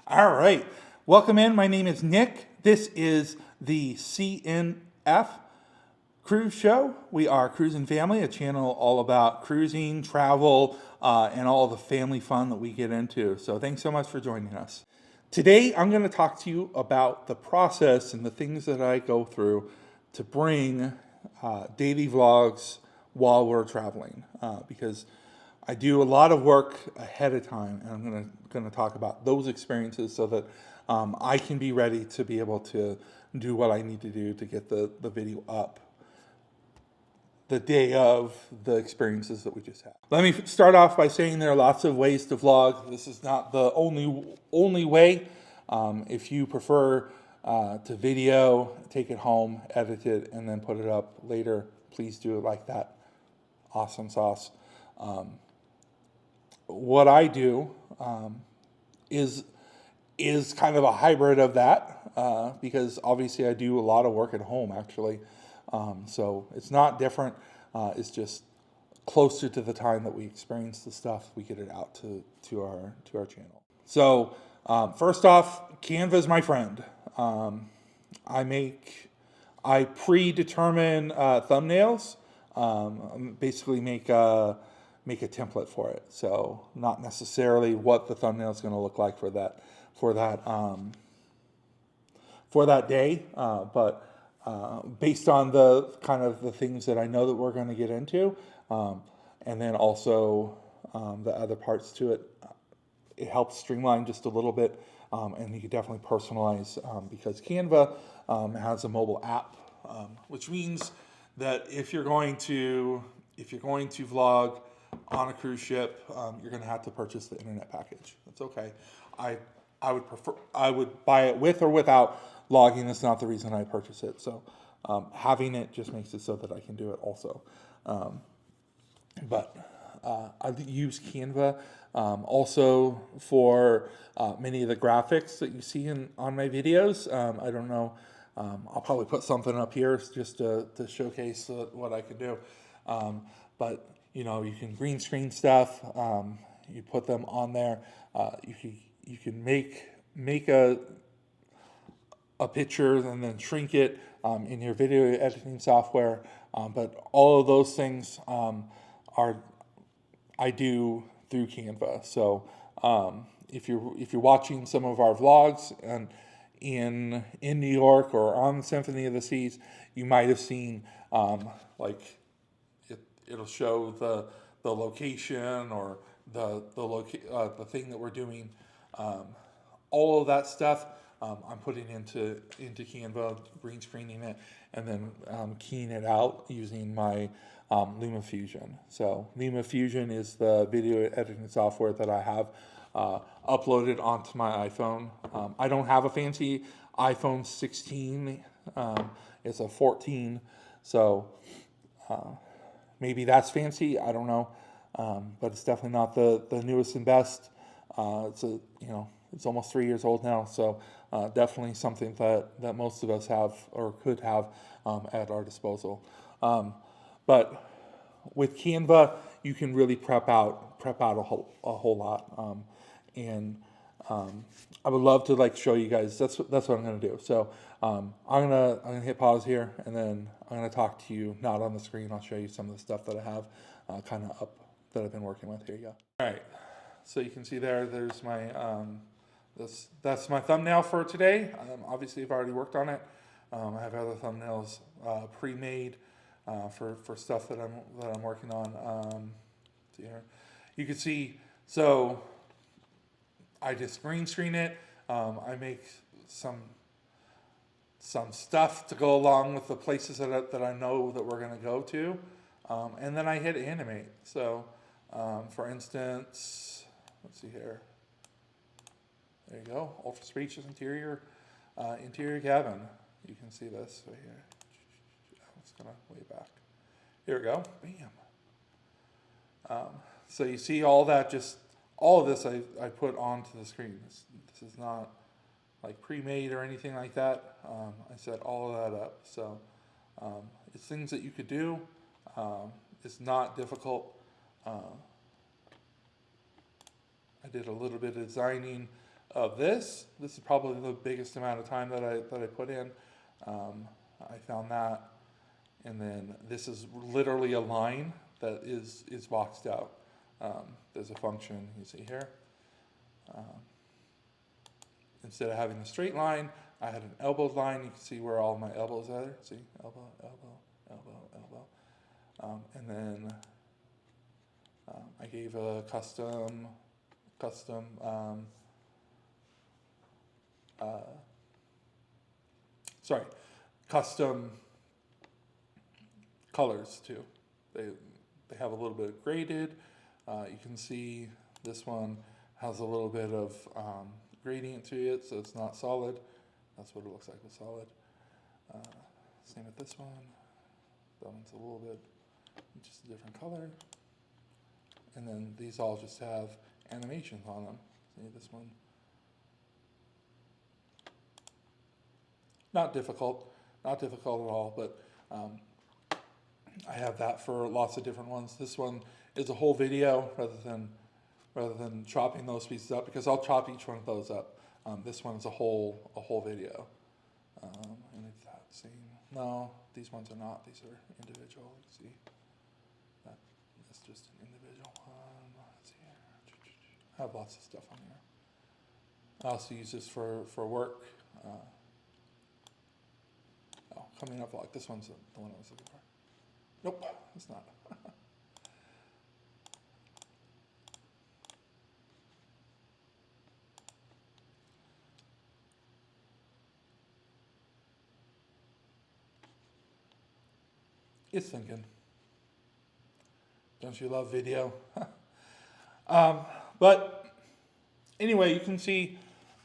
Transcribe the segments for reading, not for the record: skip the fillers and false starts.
All right. Welcome in. My name is Nick. This is the CNF Cruise Show. We are Cruising Family, a channel all about cruising, travel, and all the family fun that we get into. So thanks so much for joining us. Today, I'm going to talk to you about the process and the things that I go through to bring daily vlogs while we're traveling, because I do a lot of work ahead of time, and I'm going to talk about those experiences so that I can be ready to be able to do what I need to do to get the video up the day of the experiences that we just had. Let me start off by saying there are lots of ways to vlog. This is not the only way. If you prefer to video, take it home, edit it, and then put it up later, please do it like that. Awesome sauce. What I do is kind of a hybrid of that, because obviously I do a lot of work at home actually. So it's not different. It's just closer to the time that we experience the stuff, we get it out to our channel. So first off, Canva is my friend. I predetermine thumbnails. Basically make a template for it. So not necessarily what the thumbnail is going to look like for that day, but based on the kind of the things that I know that we're going to get into, and then also the other parts to it. It helps streamline just a little bit, and you can definitely personalize, because Canva has a mobile app, which means that if you're going to vlog on a cruise ship, you're going to have to purchase the internet package. That's okay. I would buy it with or without logging. That's not the reason I purchase it. So having it just makes it so that I can do it also. But I use Canva also for many of the graphics that you see on my videos. I don't know. I'll probably put something up here just to showcase what I can do. But you know, you can green screen stuff. You put them on there. You can make a picture and then shrink it in your video editing software. But all of those things I do through Canva. So if you're watching some of our vlogs and in New York or on the Symphony of the Seas, you might have seen like it'll show the location or the thing that we're doing. All of that stuff I'm putting into Canva, green screening it, and then keying it out using my LumaFusion. So LumaFusion is the video editing software that I have uploaded onto my iPhone. I don't have a fancy iPhone 16. It's a 14, so maybe that's fancy. I don't know, but it's definitely not the newest and best. It's almost 3 years old now, so definitely something that most of us have or could have at our disposal. But with Canva, you can really prep out a whole lot, and I would love to show you guys. That's what I'm going to do. So I'm gonna hit pause here, and then I'm going to talk to you not on the screen. I'll show you some of the stuff that I have kind of up that I've been working with. Here you go. All right, so you can see there's my that's my thumbnail for today. Obviously, I've already worked on it. I have other thumbnails pre-made for stuff that I'm working on. Here, you can see. So I just green screen it. I make some stuff to go along with the places that I know that we're going to go to, and then I hit animate. So, for instance, let's see here. There you go, ultra spacious interior cabin. You can see this right here. It's gonna way back. Here we go. Bam. So you see all that. All of this I put onto the screen. This is not like pre-made or anything like that. I set all of that up. So it's things that you could do. It's not difficult. I did a little bit of designing of this. This is probably the biggest amount of time that I put in. I found that, and then this is literally a line that is boxed out. There's a function you see here. Instead of having a straight line, I had an elbowed line. You can see where all my elbows are. See, elbow, elbow, elbow, elbow, and then I gave a custom colors too. They have a little bit graded. You can see this one has a little bit of gradient to it, so it's not solid. That's what it looks like with solid. Same with this one. That one's a little bit just a different color. And then these all just have animations on them. See this one? Not difficult at all, but I have that for lots of different ones. This one is a whole video rather than chopping those pieces up, because I'll chop each one of those up. This one's a whole video. And it's that same. No, these ones are not. These are individual. You see, that's just an individual one. Let's see here. I have lots of stuff on here. I also use this for work. Coming up vlog. This one's the one I was looking for. Nope, it's not. It's thinking. Don't you love video? But anyway, you can see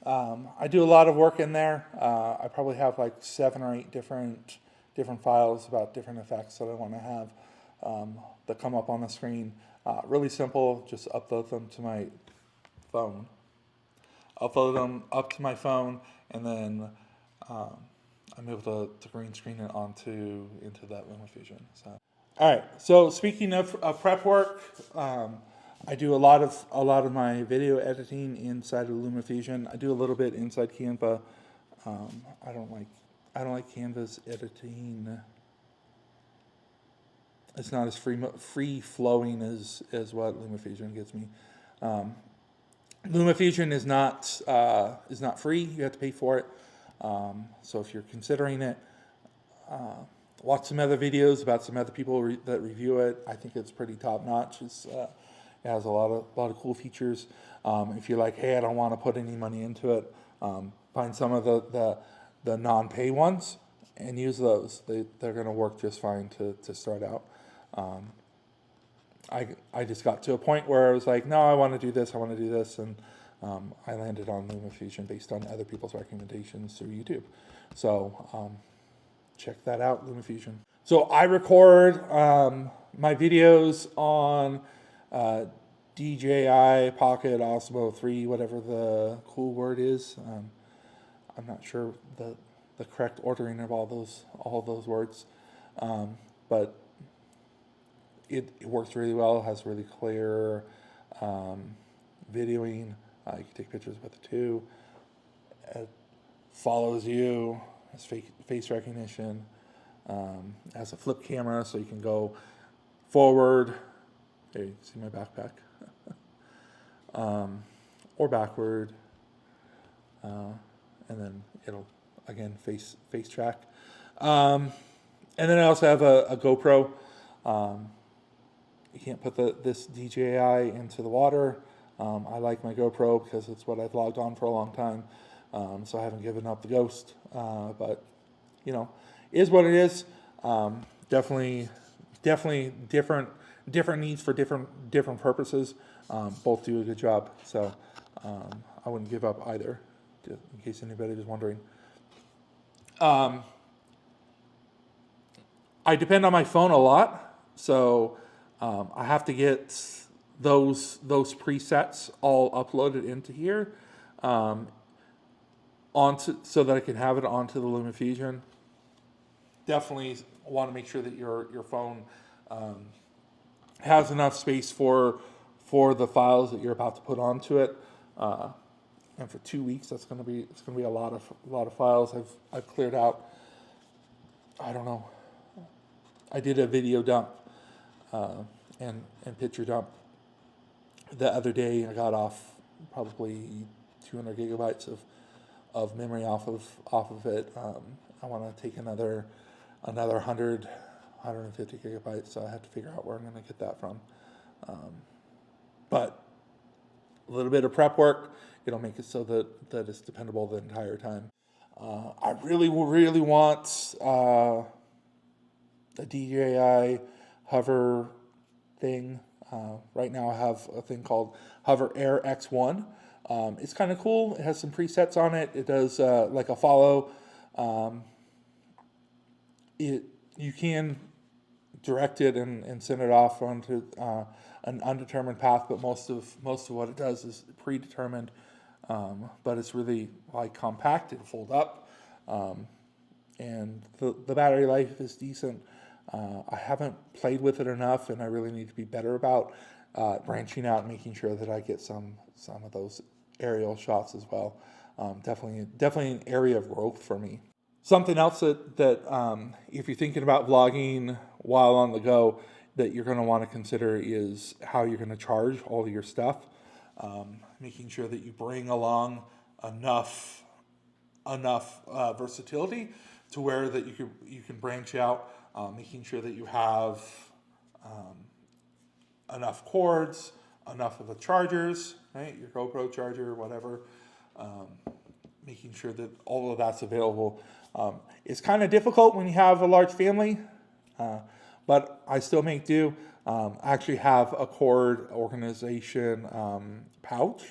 I do a lot of work in there. I probably have like 7 or 8 different files about different effects that I want to have that come up on the screen. Really simple, just upload them to my phone. Upload them up to my phone, and then I'm able to green screen it into that LumaFusion. So, all right. So speaking of prep work, I do a lot of my video editing inside of LumaFusion. I do a little bit inside Canva. I don't like Canva's editing. It's not as free flowing as what LumaFusion gives me. LumaFusion is not free. You have to pay for it. So if you're considering it, watch some other videos about some other people that review it. I think it's pretty top notch. It has a lot of cool features. If you're like, hey, I don't want to put any money into it, find some of the non-pay ones and use those. They're going to work just fine to start out. I just got to a point where I was like, no, I want to do this, and I landed on LumaFusion based on other people's recommendations through YouTube. So check that out, LumaFusion. So I record my videos on DJI Pocket Osmo 3, whatever the cool word is. I'm not sure the correct ordering of all those words, but it works really well. It has really clear videoing. You can take pictures with it too. It follows you. Has face recognition. It has a flip camera, so you can go forward. There, you can see my backpack. Or backward. And then it'll, again, face track. And then I also have a GoPro. You can't put this DJI into the water. I like my GoPro because it's what I've logged on for a long time. So I haven't given up the ghost. But, you know, is what it is. Definitely different needs for different purposes. Both do a good job. So I wouldn't give up either, in case anybody was wondering. I depend on my phone a lot, so I have to get those presets all uploaded into here so that I can have it onto the LumaFusion. Definitely want to make sure that your phone has enough space for the files that you're about to put onto it. and for 2 weeks, it's gonna be a lot of files. I've cleared out. I don't know. I did a video dump and picture dump the other day. I got off probably 200 gigabytes of memory off of it. I want to take another 150 gigabytes, so I have to figure out where I'm going to get that from. But a little bit of prep work, it'll make it so that it's dependable the entire time. I really want a DJI hover thing. Right now I have a thing called Hover Air X1. It's kind of cool. It has some presets on it. It does like a follow. You can direct it and send it off onto an undetermined path, but most of what it does is predetermined. But it's really like compact. It'll fold up, and the battery life is decent. I haven't played with it enough, and I really need to be better about branching out and making sure that I get some of those aerial shots as well. Definitely an area of growth for me. Something else that if you're thinking about vlogging while on the go, that you're going to want to consider is how you're going to charge all of your stuff. Making sure that you bring along enough versatility to where that you can branch out. Making sure that you have enough cords, enough of the chargers, right? Your GoPro charger, whatever. Making sure that all of that's available. It's kind of difficult when you have a large family, but I still make do. I actually have a cord organization pouch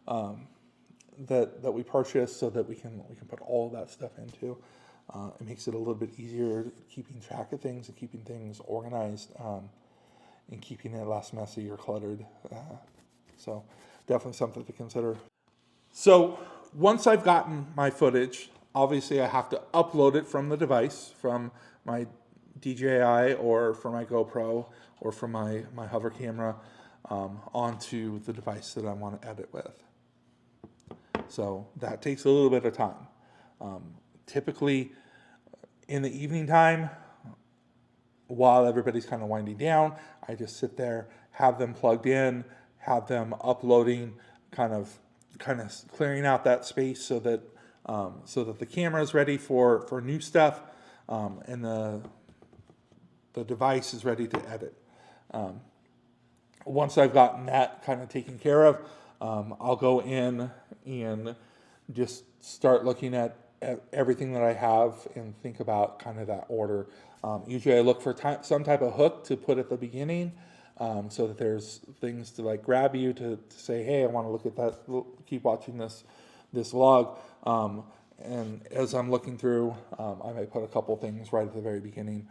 that we purchased so that we can put all of that stuff into. It makes it a little bit easier keeping track of things and keeping things organized, and keeping it less messy or cluttered. So definitely something to consider. So once I've gotten my footage, obviously I have to upload it from the device, from my DJI or from my GoPro or from my hover camera onto the device that I want to edit with. So that takes a little bit of time. Typically in the evening time, while everybody's kind of winding down, I just sit there, have them plugged in, have them uploading, kind of clearing out that space so that the camera is ready for new stuff, and the device is ready to edit. Once I've gotten that kind of taken care of, I'll go in and just start looking at everything that I have and think about kind of that order. Usually I look for some type of hook to put at the beginning, so that there's things to like grab you to say, hey, I want to look at that, keep watching this vlog. And as I'm looking through, I might put a couple things right at the very beginning.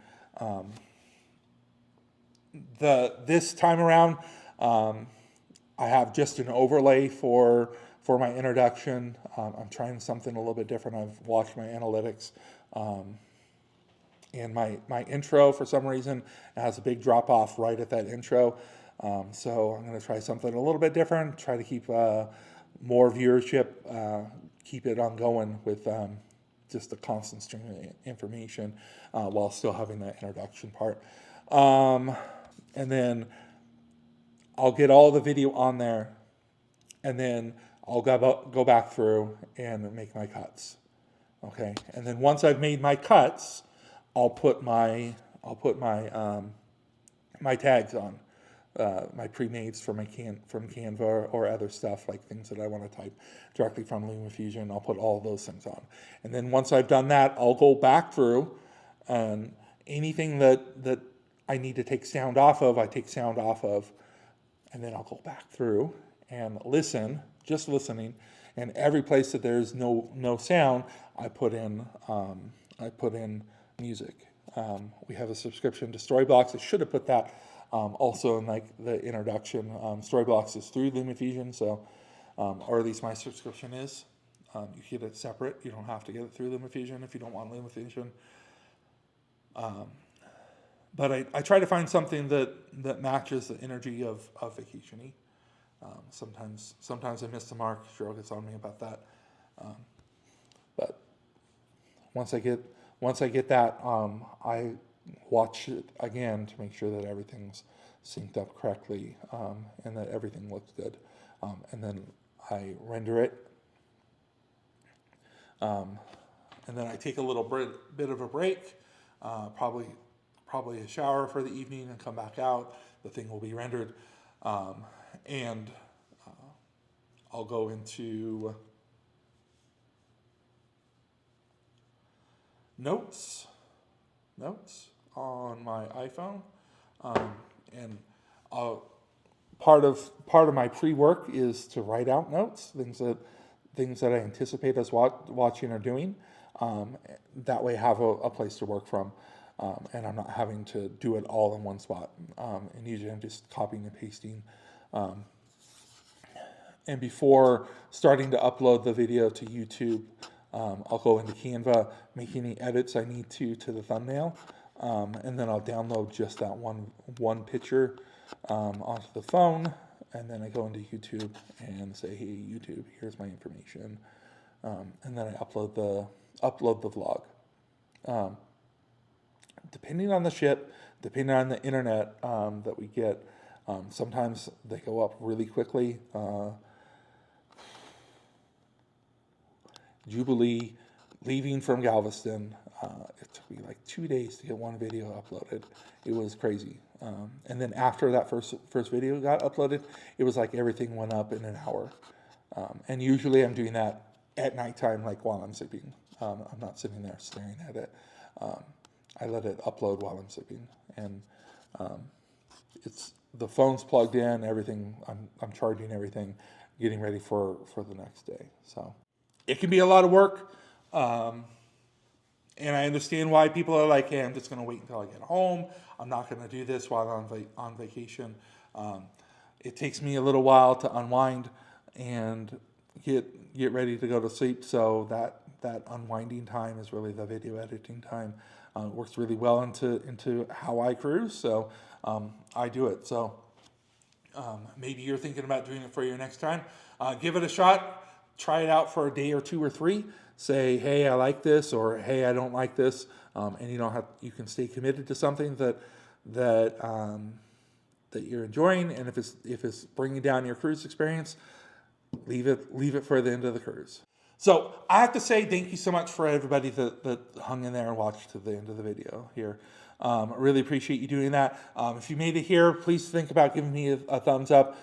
This time around, I have just an overlay for my introduction. I'm trying something a little bit different. I've watched my analytics, and my intro, for some reason, has a big drop off right at that intro. So I'm going to try something a little bit different, try to keep more viewership, keep it ongoing with just a constant stream of information, while still having that introduction part. And then I'll get all the video on there, and then I'll go back through and make my cuts. Okay, and then once I've made my cuts, I'll put my my tags on, my pre-mades from Canva or other stuff, like things that I want to type directly from LumaFusion. I'll put all those things on, and then once I've done that, I'll go back through, and anything that I need to take sound off of, I take sound off of, and then I'll go back through and listen, just listening, and every place that there's no sound, I put in music. We have a subscription to Storyblocks. I should have put that also in like the introduction. Storyblocks is through LumaFusion, so or at least my subscription is. You get it separate. You don't have to get it through LumaFusion if you don't want LumaFusion. But I try to find something that matches the energy of vacation-y. Sometimes I miss the mark. Cheryl gets on me about that. But once I get that, I watch it again to make sure that everything's synced up correctly, and that everything looks good. And then I render it. And then I take a little bit of a break, probably a shower for the evening, and come back out. The thing will be rendered, and I'll go into notes on my iPhone, and part of my pre-work is to write out notes, things that I anticipate us watching or doing. That way I have a place to work from, and I'm not having to do it all in one spot. And usually I'm just copying and pasting. And before starting to upload the video to YouTube, I'll go into Canva, make any edits I need to the thumbnail, and then I'll download just that one picture onto the phone, and then I go into YouTube and say, hey YouTube, here's my information, and then I upload the vlog. Depending on the ship, depending on the internet that we get, sometimes they go up really quickly. Jubilee, leaving from Galveston, it took me like 2 days to get one video uploaded. It was crazy. And then after that first video got uploaded, it was like everything went up in an hour. And usually I'm doing that at nighttime, like while I'm sleeping. I'm not sitting there staring at it. I let it upload while I'm sleeping, and the phone's plugged in. Everything, I'm charging everything, getting ready for the next day. So it can be a lot of work, and I understand why people are like, hey, I'm just going to wait until I get home. I'm not going to do this while I'm on vacation. It takes me a little while to unwind and get ready to go to sleep. So that unwinding time is really the video editing time. It works really well into how I cruise. So I do it. So maybe you're thinking about doing it for your next time. Give it a shot. Try it out for a day or 2 or 3. Say, hey, I like this, or hey, I don't like this, and you can stay committed to something that you're enjoying. And if it's bringing down your cruise experience, leave it for the end of the cruise. So I have to say thank you so much for everybody that hung in there and watched to the end of the video here. I really appreciate you doing that. If you made it here, please think about giving me a thumbs up.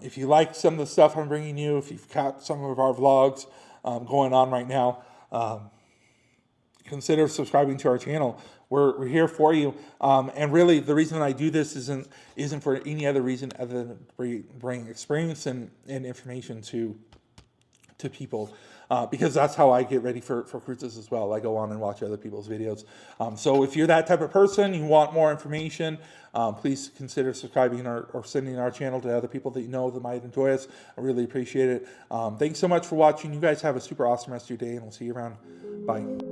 If you like some of the stuff I'm bringing you, if you've caught some of our vlogs going on right now, consider subscribing to our channel. We're here for you, and really the reason I do this isn't for any other reason other than bring experience and information to people, because that's how I get ready for cruises as well. I go on and watch other people's videos. So if you're that type of person, you want more information, please consider subscribing or sending our channel to other people that you know that might enjoy us. I really appreciate it. Thanks so much for watching. You guys have a super awesome rest of your day, and we'll see you around. Bye.